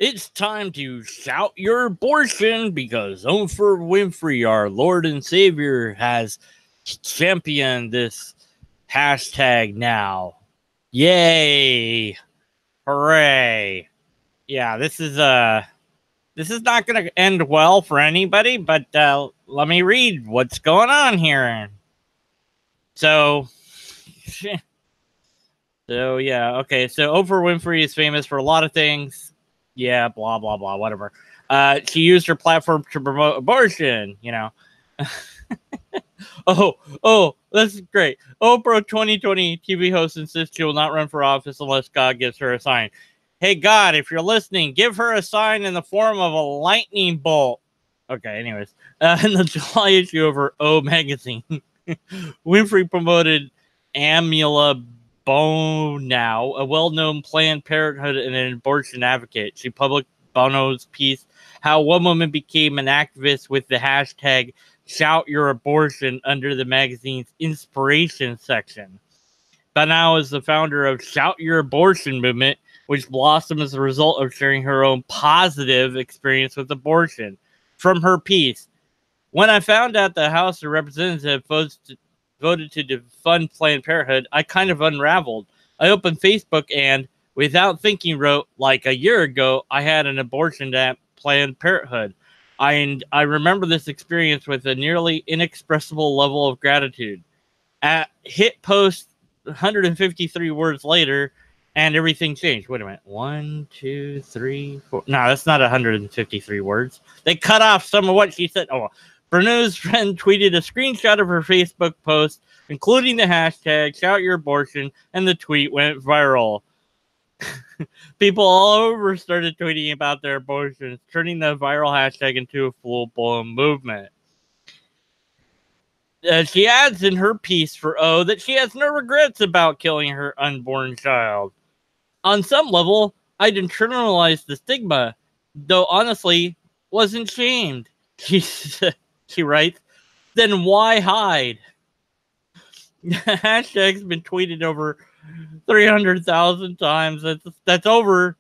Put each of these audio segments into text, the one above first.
It's time to shout your abortion because Oprah Winfrey, our Lord and Savior, has championed this hashtag now. Yay! Hooray! Yeah, this is not going to end well for anybody, but let me read what's going on here. So yeah, okay. So Oprah Winfrey is famous for a lot of things. Yeah, blah blah blah, whatever. She used her platform to promote abortion. Oh, that's great. Oprah 2020 TV host insists she will not run for office unless God gives her a sign. Hey God, if you're listening, give her a sign in the form of a lightning bolt. Okay, anyways, in the July issue of her O magazine, Winfrey promoted Amula Bonow, a well-known Planned Parenthood and an abortion advocate. She published Bono's piece, How One Woman Became an Activist, with the hashtag #ShoutYourAbortion under the magazine's inspiration section. Bonow is the founder of Shout Your Abortion movement, which blossomed as a result of sharing her own positive experience with abortion. From her piece, when I found out the House of Representatives voted to defund Planned Parenthood, I kind of unraveled. I opened Facebook and, without thinking, wrote, like a year ago, I had an abortion at Planned Parenthood. I remember this experience with a nearly inexpressible level of gratitude. Hit post 153 words later, and everything changed. Wait a minute. 1, 2, 3, 4. No, that's not 153 words. They cut off some of what she said. Oh, Bruno's friend tweeted a screenshot of her Facebook post, including the hashtag #ShoutYourAbortion, and the tweet went viral. People all over started tweeting about their abortions, turning the viral hashtag into a full-blown movement. She adds in her piece for O that she has no regrets about killing her unborn child. On some level, I'd internalized the stigma, though honestly, wasn't shamed. She writes, then why hide? The hashtag's been tweeted over 300,000 times. That's over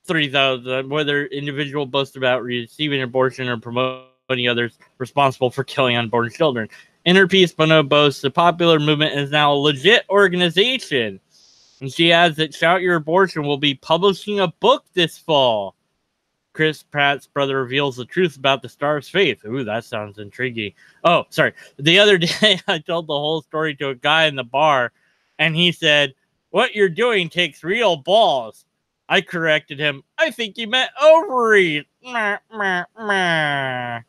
3,000. Whether individual boast about receiving an abortion or promoting others responsible for killing unborn children. In her piece, Bono boasts the popular movement is now a legit organization. And she adds that Shout Your Abortion will be publishing a book this fall. Chris Pratt's brother reveals the truth about the Star's faith. Ooh, that sounds intriguing. Oh, sorry. The other day, I told the whole story to a guy in the bar, and he said, what you're doing takes real balls. I corrected him. I think you meant ovaries. Meh, meh, meh.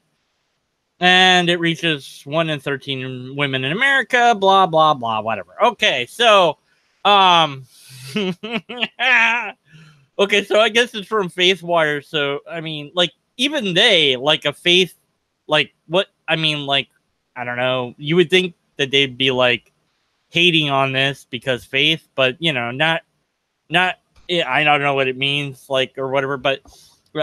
And it reaches 1 in 13 women in America, blah, blah, blah, whatever. Okay, so, okay, so I guess it's from Facewire. So, I mean, like, even they, like, a faith, like, what, I mean, like, I don't know. You would think that they'd be, like, hating on this because faith, but, you know, not, I don't know what it means, like, or whatever, but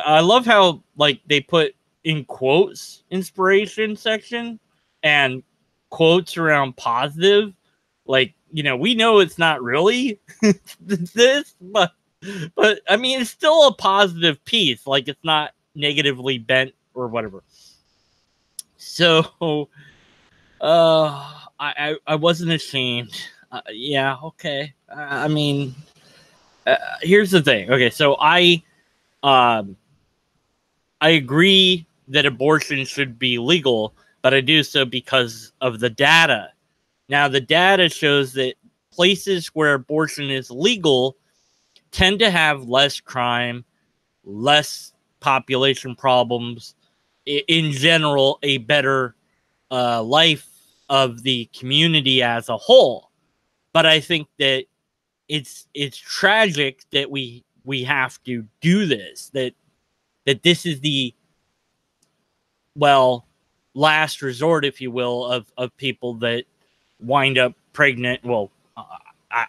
I love how, like, they put in quotes inspiration section and quotes around positive. Like, you know, we know it's not really this, but I mean, it's still a positive piece. Like, it's not negatively bent or whatever. So, I wasn't ashamed. Yeah, okay. I mean, here's the thing. Okay, so I agree that abortion should be legal, but I do so because of the data. Now, the data shows that places where abortion is legal tend to have less crime, less population problems, in general, a better life of the community as a whole. But I think that it's tragic that we have to do this, that this is the, well, last resort, if you will, of people that wind up pregnant. Well,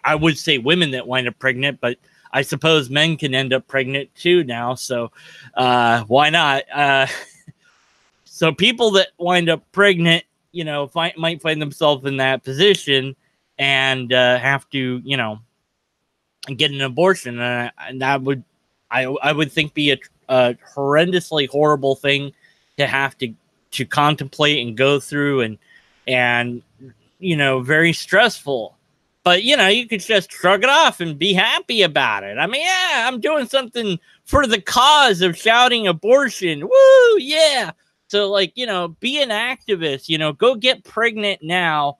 I would say women that wind up pregnant, but I suppose men can end up pregnant too now. So why not? So people that wind up pregnant, you know, might find themselves in that position and have to, you know, get an abortion. And that would, I would think be a horrendously horrible thing to have to contemplate and go through, and you know, very stressful. But you know, you could just shrug it off and be happy about it. I mean, yeah, I'm doing something for the cause of shouting abortion. Woo, yeah. So like, you know, be an activist, you know, go get pregnant now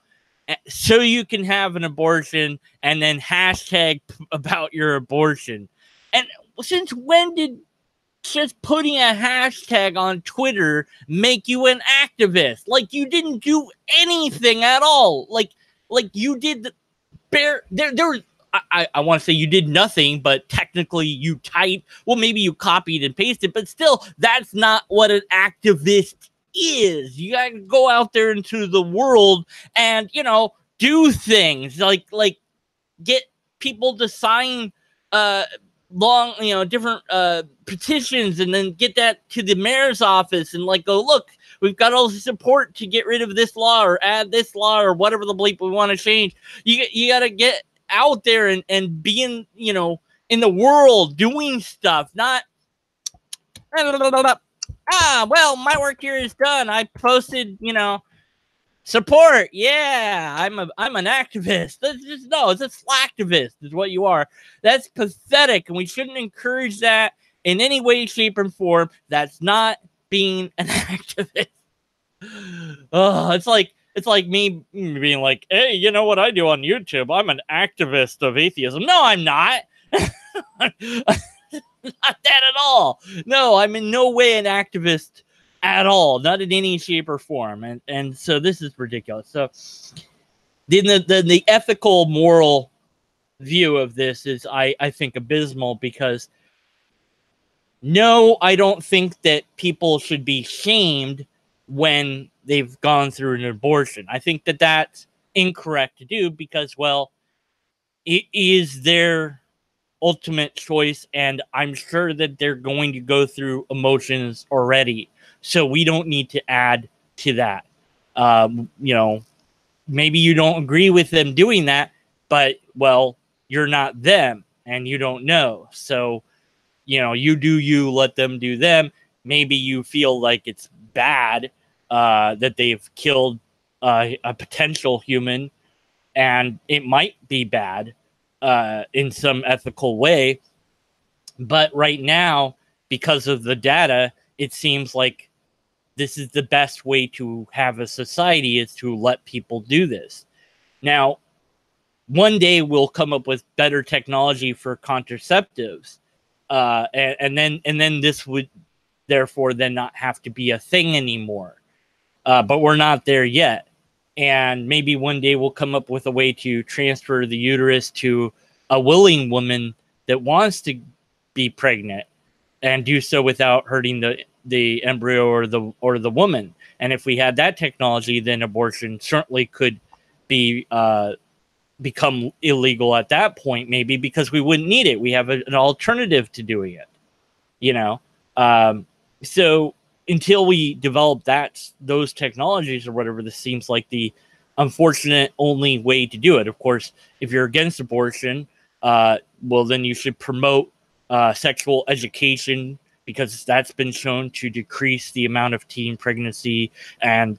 so you can have an abortion, and then hashtag about your abortion. And since when did just putting a hashtag on Twitter make you an activist? Like, you didn't do anything at all. Like you did the bare there. I want to say you did nothing, but technically you typed. Well, maybe you copied and pasted, but still, that's not what an activist is. You got to go out there into the world and, you know, do things like get people to sign long, you know, different petitions, and then get that to the mayor's office and like go, look, we've got all the support to get rid of this law or add this law or whatever the bleep we want to change. You got to get out there and be in, you know, in the world doing stuff, not well, my work here is done. I posted, you know, support. Yeah, I'm an activist. That's just, no, it's a slacktivist is what you are. That's pathetic, and we shouldn't encourage that in any way, shape, or form. That's not being an activist. Oh, it's like me being like, hey, you know what I do on YouTube? I'm an activist of atheism. No, I'm not. Not that at all. No, I'm in no way an activist at all, not in any shape or form. And so this is ridiculous. So the ethical, moral view of this is, I think, abysmal, because no, I don't think that people should be shamed when they've gone through an abortion. I think that that's incorrect to do, because, well, it is their ultimate choice, and I'm sure that they're going to go through emotions already. So we don't need to add to that. You know, maybe you don't agree with them doing that, but, well, you're not them and you don't know. So, you know, you do you, let them do them. Maybe you feel like it's bad that they've killed a potential human, and it might be bad in some ethical way. But right now, because of the data, it seems like this is the best way to have a society, is to let people do this. Now, one day we'll come up with better technology for contraceptives, and then this would therefore then not have to be a thing anymore. But we're not there yet. And maybe one day we'll come up with a way to transfer the uterus to a willing woman that wants to be pregnant, and do so without hurting the embryo or the woman. And if we had that technology, then abortion certainly could be become illegal at that point, maybe, because we wouldn't need it. We have an alternative to doing it, you know. So until we develop those technologies or whatever, this seems like the unfortunate only way to do it. Of course, if you're against abortion, well, then you should promote sexual education, because that's been shown to decrease the amount of teen pregnancy. And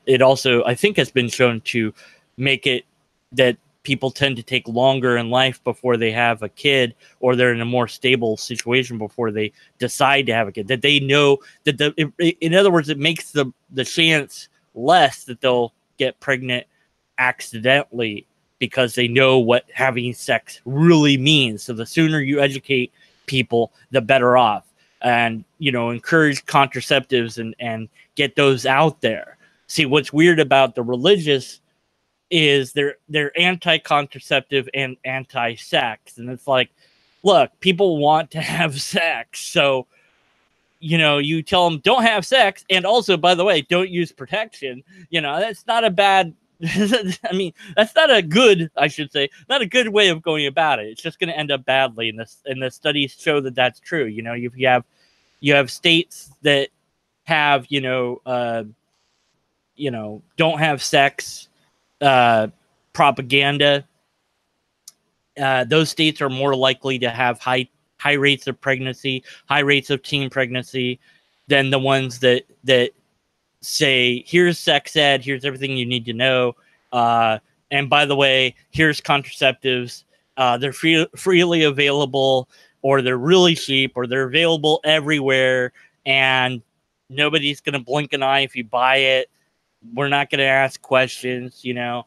it also, I think, has been shown to make it that people tend to take longer in life before they have a kid, or they're in a more stable situation before they decide to have a kid. That they know that in other words, it makes the chance less that they'll get pregnant accidentally, because they know what having sex really means. So the sooner you educate people, the better off. And, you know, encourage contraceptives and get those out there. See, what's weird about the religious is they're anti-contraceptive and anti-sex. And it's like, look, people want to have sex. So, you know, you tell them don't have sex, and also, by the way, don't use protection. You know, that's not a bad, I mean, that's not a good, I should say, not a good way of going about it. It's just going to end up badly. And the studies show that that's true. You know, if you have states that have, don't have sex propaganda, those states are more likely to have high high rates of pregnancy, high rates of teen pregnancy, than the ones that say, here's sex ed, here's everything you need to know. And by the way, here's contraceptives. They're freely available, or they're really cheap, or they're available everywhere. And nobody's going to blink an eye if you buy it. We're not going to ask questions, you know,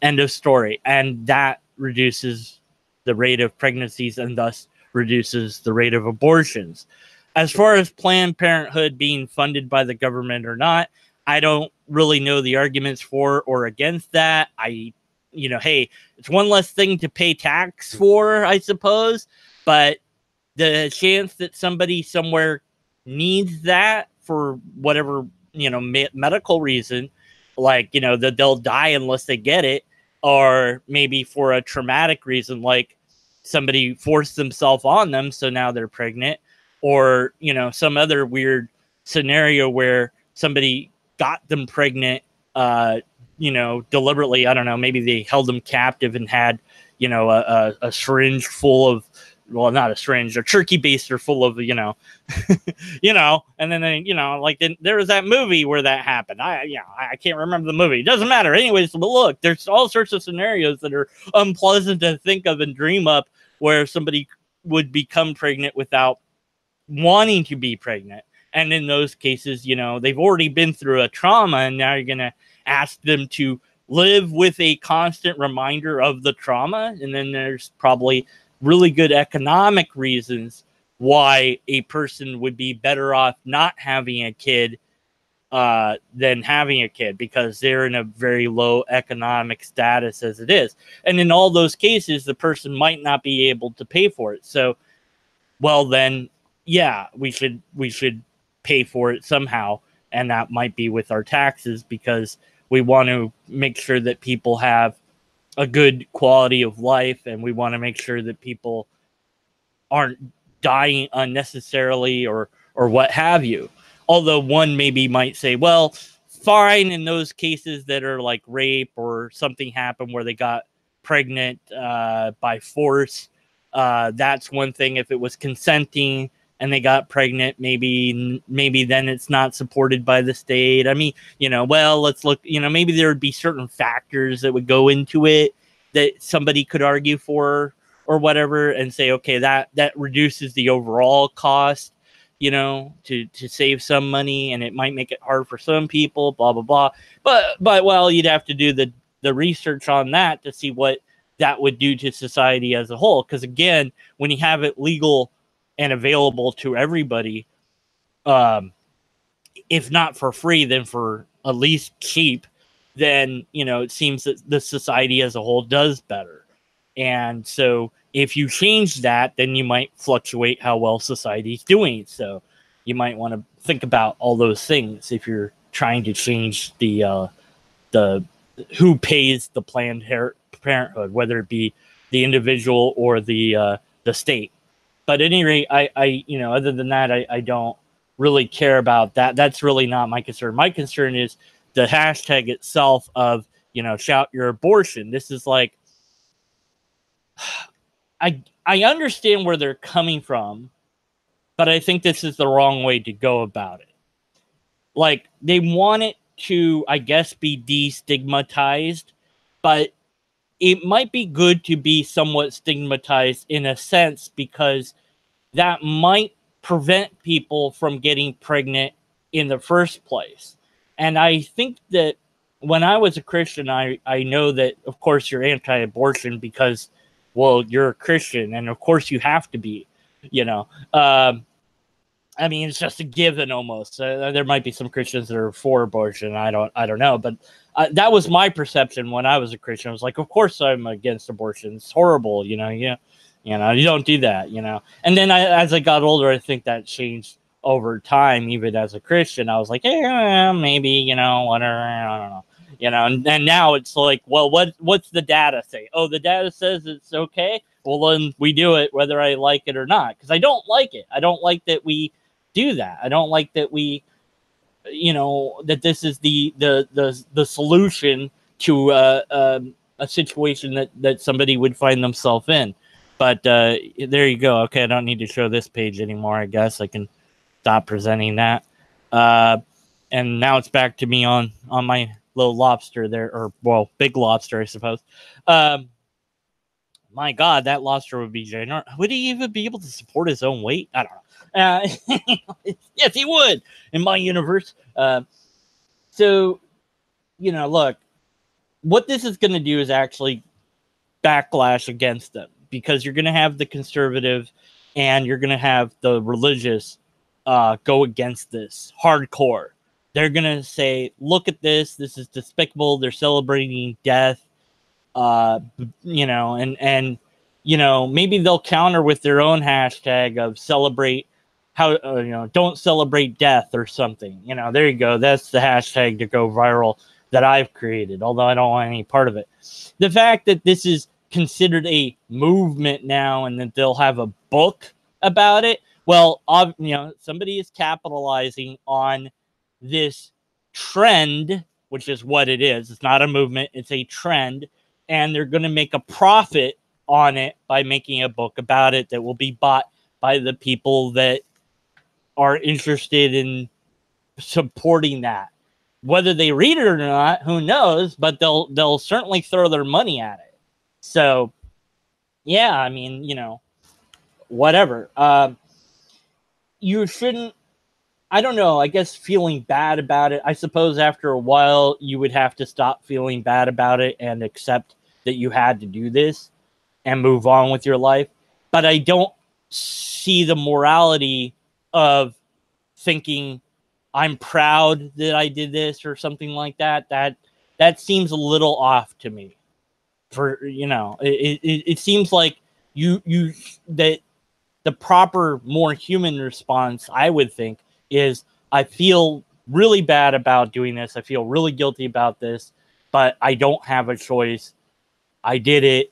end of story. And that reduces the rate of pregnancies and thus reduces the rate of abortions. As far as Planned Parenthood being funded by the government or not, I don't really know the arguments for or against that. You know, hey, it's one less thing to pay tax for, I suppose, but the chance that somebody somewhere needs that for whatever, you know, medical reason, like, you know, that they'll die unless they get it, or maybe for a traumatic reason, like somebody forced themselves on them, so now they're pregnant, or, you know, some other weird scenario where somebody got them pregnant, you know, deliberately. I don't know, maybe they held them captive and had, you know, a syringe full of, well, not a syringe, a turkey baster full of, you know, you know, and then they, you know, like there was that movie where that happened. I can't remember the movie. It doesn't matter. Anyways, but look, there's all sorts of scenarios that are unpleasant to think of and dream up where somebody would become pregnant without wanting to be pregnant. And in those cases, you know, they've already been through a trauma, and now you're going to ask them to live with a constant reminder of the trauma. And then there's probably really good economic reasons why a person would be better off not having a kid than having a kid, because they're in a very low economic status as it is. And in all those cases, the person might not be able to pay for it. So, well, then, yeah, we should pay for it somehow. And that might be with our taxes, because we want to make sure that people have a good quality of life, and we want to make sure that people aren't dying unnecessarily or what have you. Although one maybe might say, well, fine, in those cases that are like rape or something happened where they got pregnant by force, that's one thing. If it was consenting and they got pregnant, maybe then it's not supported by the state. I mean, you know, well, let's look, you know, maybe there would be certain factors that would go into it that somebody could argue for or whatever, and say, okay, that reduces the overall cost, you know, to save some money, and it might make it hard for some people, blah, blah, blah. But well, you'd have to do the research on that to see what that would do to society as a whole. Because again, when you have it legal and available to everybody, if not for free, then for at least cheap, then, you know, it seems that the society as a whole does better. And so if you change that, then you might fluctuate how well society's doing. So you might want to think about all those things if you're trying to change the who pays the Planned Parenthood, whether it be the individual or the state. But at any rate, I you know, other than that, I don't really care about that. That's really not my concern. My concern is the hashtag itself of, you know, shout your abortion. This is like, I understand where they're coming from, but I think this is the wrong way to go about it. Like, they want it to, I guess, be destigmatized, but it might be good to be somewhat stigmatized in a sense, because that might prevent people from getting pregnant in the first place. And I think that when I was a Christian, I know that, of course, you're anti-abortion because, well, you're a Christian, and of course you have to be, you know. I mean, it's just a given almost. There might be some Christians that are for abortion. I don't know, but that was my perception when I was a Christian. I was like, of course I'm against abortion. It's horrible, you know. You don't do that, you know. And then as I got older, I think that changed over time. Even as a Christian, I was like, yeah, maybe, you know, whatever. I don't know. You know, and now it's like, well, what's the data say? Oh, the data says it's okay. Well, then we do it whether I like it or not, because I don't like it. I don't like that we do that. I don't like that we, you know, that this is the solution to a situation that somebody would find themselves in. But there you go. Okay, I don't need to show this page anymore. I guess I can stop presenting that. And now it's back to me on my little lobster there, or well, big lobster, I suppose. My God, that lobster would be giant. Would he even be able to support his own weight? I don't know. Yes, he would in my universe. So, look, what this is going to do is actually backlash against them, because you're going to have the conservative and you're going to have the religious go against this hardcore. They're going to say, look at this. This is despicable. They're celebrating death. And maybe they'll counter with their own hashtag of celebrate don't celebrate death or something. There you go. That's the hashtag to go viral that I've created, although I don't want any part of it. The fact that this is considered a movement now and that they'll have a book about it, well, somebody is capitalizing on this trend, which is what it is. It's not a movement, it's a trend, and they're going to make a profit on it by making a book about it that will be bought by the people that are interested in supporting that. Whether they read it or not, who knows, but they'll certainly throw their money at it. So, yeah, I mean, whatever. You shouldn't, I don't know, I guess feeling bad about it. I suppose after a while you would have to stop feeling bad about it and accept that you had to do this and move on with your life. But I don't see the morality of thinking I'm proud that I did this or something like that. That seems a little off to me. It seems like that the proper, more human response, I would think, is I feel really bad about doing this. I feel really guilty about this, but I don't have a choice. I did it.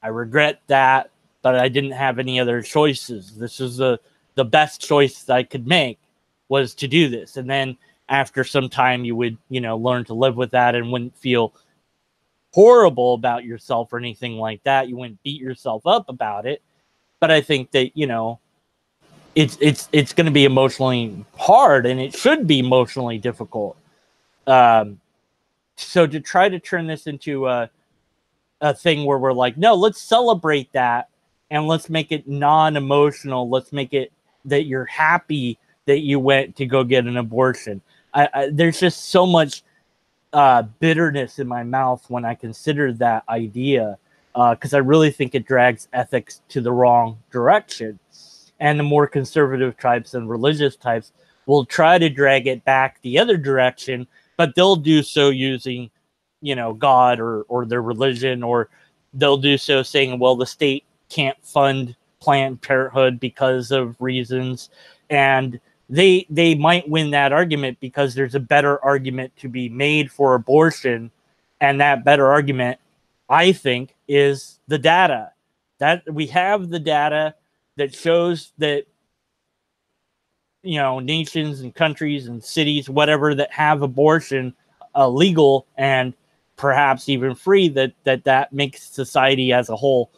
I regret that, but I didn't have any other choices. This is the best choice that I could make, was to do this. And then after some time you would, learn to live with that and wouldn't feel horrible about yourself or anything like that. You wouldn't beat yourself up about it. But I think that, it's going to be emotionally hard, and it should be emotionally difficult. So to try to turn this into a thing where we're like, no, let's celebrate that and let's make it non-emotional. Let's make it that you're happy that you went to go get an abortion. There's just so much bitterness in my mouth when I consider that idea, because I really think it drags ethics to the wrong direction. And the more conservative types and religious types will try to drag it back the other direction, but they'll do so using, God or their religion, or they'll do so saying, well, the state can't fund Planned Parenthood because of reasons. And they might win that argument because there's a better argument to be made for abortion. And that better argument, I think, is the data. That we have the data that shows that, nations and countries and cities, whatever, that have abortion legal and perhaps even free, that makes society as a whole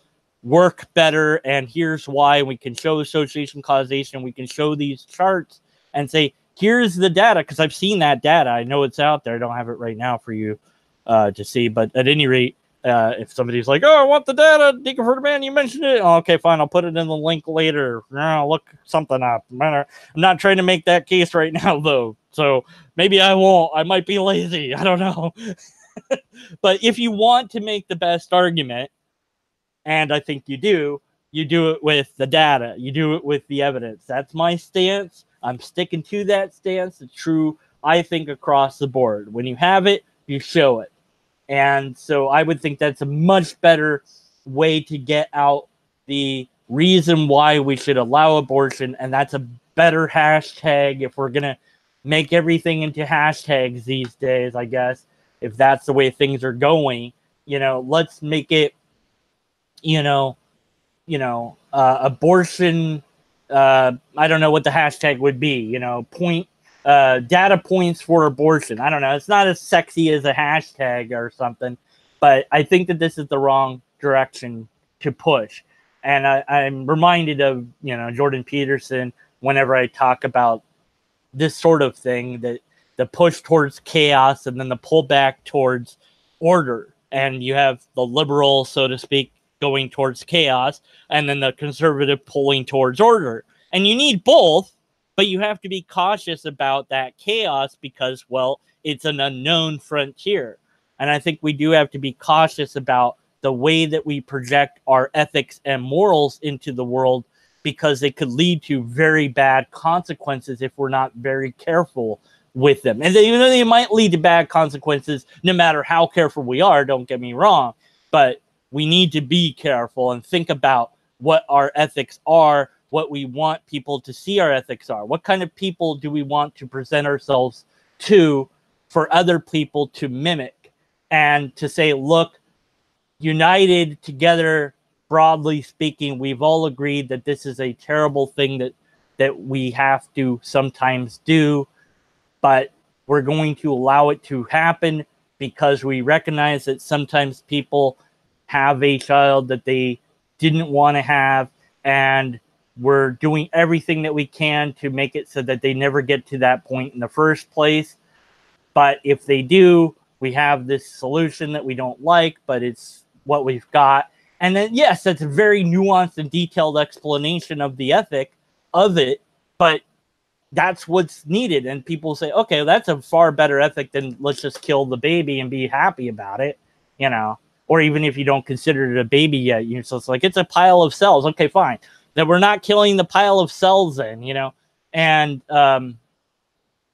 work better. And here's why. We can show association, causation. We can show these charts and say, here's the data, because I've seen that data. I know it's out there. I don't have it right now for you to see. But at any rate, if somebody's like, oh, I want the data, Deacon Ferdinand, you mentioned it. Oh, okay, fine. I'll put it in the link later. I'll look something up. I'm not trying to make that case right now, though. So maybe I won't. I might be lazy. I don't know. But if you want to make the best argument, and I think you do it with the data. You do it with the evidence. That's my stance. I'm sticking to that stance. It's true, I think, across the board. When you have it, you show it. And so I would think that's a much better way to get out the reason why we should allow abortion. And that's a better hashtag if we're going to make everything into hashtags these days, I guess, if that's the way things are going. Let's make it, abortion. I don't know what the hashtag would be, data points for abortion. I don't know. It's not as sexy as a hashtag or something, but I think that this is the wrong direction to push. And I'm reminded of, Jordan Peterson whenever I talk about this sort of thing, that the push towards chaos and then the pullback towards order. And you have the liberal, so to speak, going towards chaos, and then the conservative pulling towards order. And you need both, but you have to be cautious about that chaos because, well, it's an unknown frontier. And I think we do have to be cautious about the way that we project our ethics and morals into the world, because it could lead to very bad consequences if we're not very careful with them. And they might lead to bad consequences no matter how careful we are, don't get me wrong, but we need to be careful and think about what our ethics are, what we want people to see our ethics are. What kind of people do we want to present ourselves to for other people to mimic, and to say, look, united together, broadly speaking, we've all agreed that this is a terrible thing that we have to sometimes do, but we're going to allow it to happen because we recognize that sometimes people have a child that they didn't want to have, and we're doing everything that we can to make it so that they never get to that point in the first place. But if they do, we have this solution that we don't like, but it's what we've got. And then, yes, that's a very nuanced and detailed explanation of the ethic of it, but that's what's needed. And people say, okay, that's a far better ethic than let's just kill the baby and be happy about it, or even if you don't consider it a baby yet, so it's like, it's a pile of cells. Okay, fine. That we're not killing the pile of cells then, and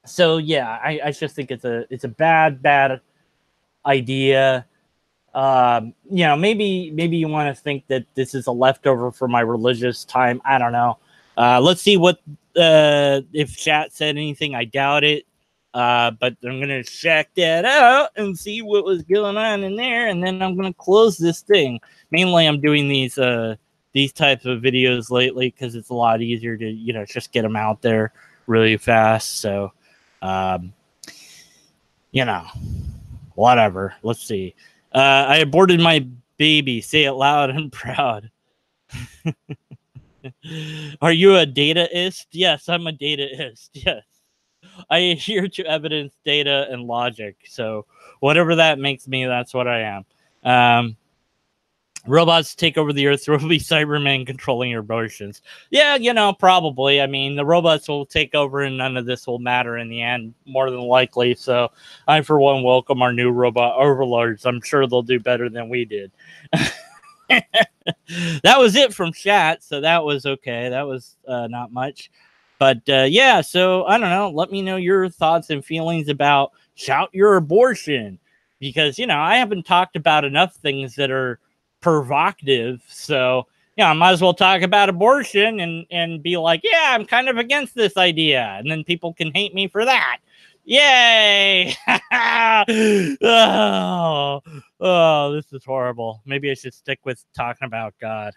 so yeah, I just think it's a bad idea. Maybe you want to think that this is a leftover from my religious time. I don't know. Let's see what if chat said anything. I doubt it. But I'm gonna check that out and see what was going on in there, and then I'm gonna close this thing. Mainly, I'm doing these types of videos lately because it's a lot easier to just get them out there really fast. So, whatever. Let's see. I aborted my baby. Say it loud and proud. Are you a dataist? Yes, I'm a dataist. Yes. I adhere to evidence, data, and logic. So whatever that makes me, that's what I am. Robots take over the earth. There will be Cybermen controlling your abortions. Yeah, probably. I mean, the robots will take over and none of this will matter in the end, more than likely. So I, for one, welcome our new robot overlords. I'm sure they'll do better than we did. That was it from chat. So that was okay. That was not much. But yeah, so I don't know. Let me know your thoughts and feelings about Shout Your Abortion. Because, I haven't talked about enough things that are provocative. So, I might as well talk about abortion and be like, yeah, I'm kind of against this idea. And then people can hate me for that. Yay! oh, this is horrible. Maybe I should stick with talking about God.